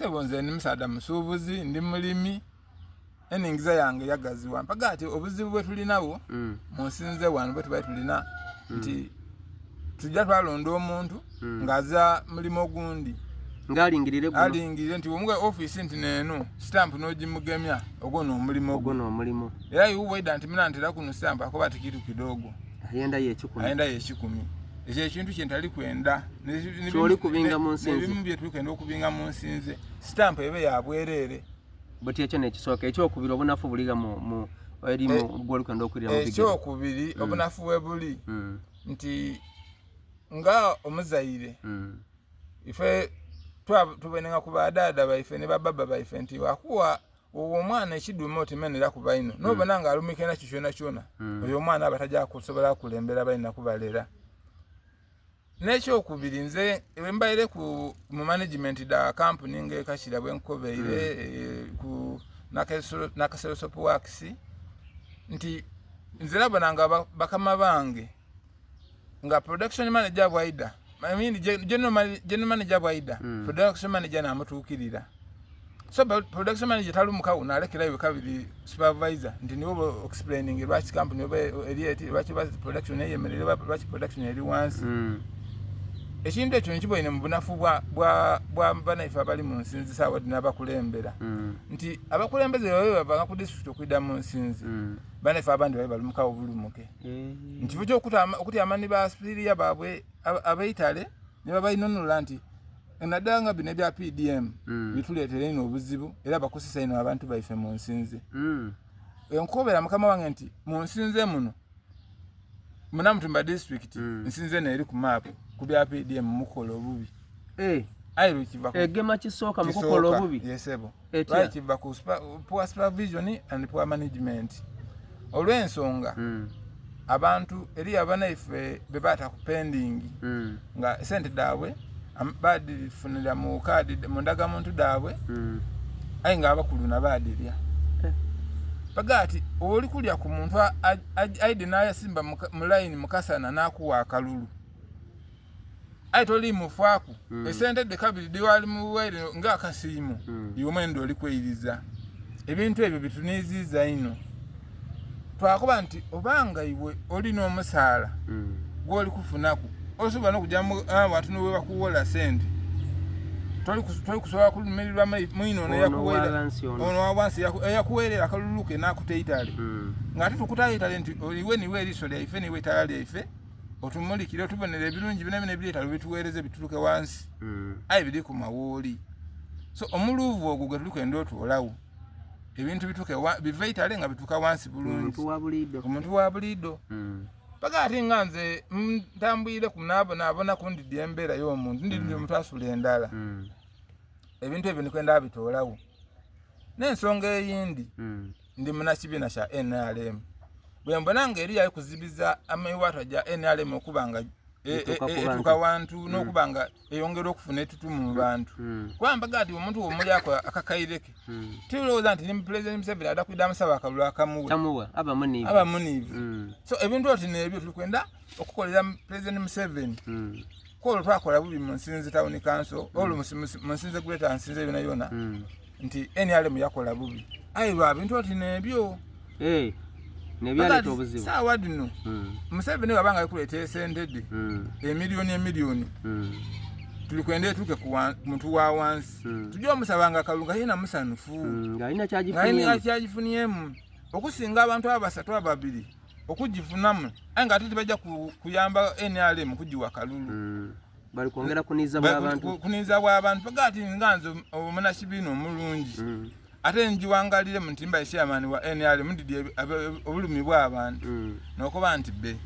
Sebo nze ndi musaada musuubuzi ndi mulimi eningiza yange yagaziwa mpaga ati obuzibu bwe tulinawo munsinze wano bwe tubaye tulina nti tujja twalonda omuntu ng'aza mulimo gundi ng'alingirire guno alingirire nti omugwe office nti neeno stamp n'ogimugemya ogwo n'omulimu era yuwaida nti mina ntera kuno stamp akoba ati kitu kidogo ayenda ye 10 ekyo ekintu kye ntali kwenda kyoli kubinga mu nsinze ebimu bye tulikenda okubinga mu nsinze stamp ebe ya bwerere bati ekyo nekisooka ekyokubiri obunafu buliga mu erimu gwolikwenda okwirira mu bigere ekyokubiri obunafu bwe buli nti nga omuzaire ife tubenenga ku badaada baife ne bababa baife nti wakuwa omwana ekidume otimenera ku baino nobona nga alumikena kyona oyo omwana abatajja kusobola kulembera baina kubalera n'ekyokubiri nze mbaire mu management da company ng'ekakira bwenkobeire ku Nakasero Soap Works nti nze labonanga bakama bange nga production manager bwaida I mean general manager bwaida production manager namutuukirira so production manager talumuka unalekerayo kabiri supervisor ndi niwo explaining lwaki company oba elieti lwaki production eyemerere lwaki production eri once ekintu ekyo nkiboine mu bunafu bwa banaife abali mu nsinzi saawa n'abakulembera nti abakulembeze babe bava ku district okwida mu nsinzi banaife abandi babe balumukawo bulumuke nti kifo ky'okutyama ne basipiriya baabwe abaitale ne babainonula nti naddala nga bino ebya PDM bituleetera ino obuzibu era bakosesa ino abantu baife mu nsinzi enkobera mukama wange nti mu nsinze muno Munamutumba district nsinze neeri ku map ku bya PDM mukola obubi ayiru kiva egema kisooka mukola obubi yesebo right kiva ku poor supervision and poor management olw'ensonga abantu eri abanaife bebata ku pending nga sente daabwe badifunira mu kadi mu ndagamuntu daabwe ayi nga abakulu nabadirya pagati oli kulya ku muntu aide naye simba mu line mukasana nakuwa akalulu ayi toli mufaku esente de kabiri diwali mu were nga akasimu yomendo oli kweyiriza ebintu ebyo bituniziza ino twakuba nti obanga iwe oli n'omusaala gwoli kufunaku osobola n'okujja mu abantu niwe bakuwola sente toli kusobola kulumirirwa mwino ono awansi yakuweerera akaluluke nakuteitale ng'ate tukutayitale nti oliwe niwe eriiso lyaife niwe ettala lyaife otumulikire otubonera ebirungi bina ebireetalo bituweereze bituluke wansi ayi biri ku mawooli so omuluuvu ogwo gwe tulikwenda otwolawo ebintu bituke biva itale nga bituka wansi bulungi omuntu wa buliido paka ati nga nze ntambwire ku naabona kundidya embeera y'omuntu ndidde omuntu asula endala ebintu ebyo ndikwenda abitoolawo n'ensonga eyindi ndi munakibiina kya NRM bwe mbona ng'eri yali kuzibiza ameewata gya NRM okuba nga etuka wantu n'okuba nga eyongera okufuna ettutumu mu bantu kuba mpaga ati omuntu omuli ako akakaireke tulowooza nti ni President Museveni adakwidde amusaba akalulu akamuwa abamuniivu so ebintu oti n'ebyo tulikwenda okukolera President Museveni kwolwo twakola bubi mu nsinzi town council olwo mu nsinzi Greater nsinzi yona nti NRM yakola bubi ayi lwa bintu oti n'ebyo nebyaleeta obuzibu saawa dino Museveni wabanga alikuleetera sente de emiliyoni tulikwenda etuuke ku muntu wa wansi tujja omusabanga akalulu nga yena musanufu ng'alina kyagifuniyemu okusinga abantu abasatu ababiri okugifunamu aye nga ate tebajja kuyamba NRM kugiwa akalulu bali kwongera kuniiza bw'abantu paga ati nga nze omunakibiina omulungi ate njiwangalire mu ntimba chairman wa NRM ndidye obulumi bw'abantu n'okuba nti be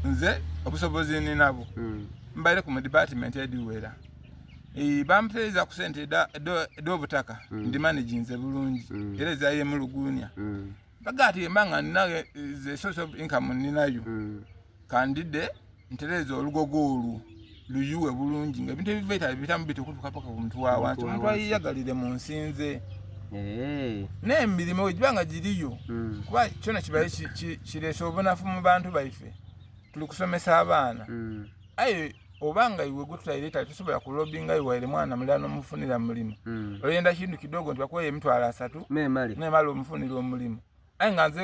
nze obusobozi ni nabo mbaire ku department ediwera bampeereza ku sente d'obutaka ndi managinze bulungi era ezaye mu luguunya paga ati embanga ninayo ze source of income ninayo kandide ntereza olugogo olwo luyuwe bulungi nga ebintu ebivaitale bitamu bitukutuka paka ku muntu wa wansi omuntu ayiyagalire mu nsinze n'emirimu wegibanga giriyo kuba kyona kibaye kireese obunafu mu bantu baife tuli kusomesa abaana aye obanga iwe gutulaileta tusobola kulobinga iwe ile mwana mulano mufunira mulimu oyenda kintu kidogo ntwakoye mtwala 3 memali omufunira omulimu ainganze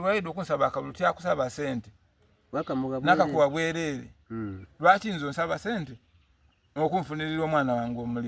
waide okunsaba akabuluti akusaba sente nakakuwa bwerere lwaki nzo nsaba sente okunfunirira omwana wange omulimu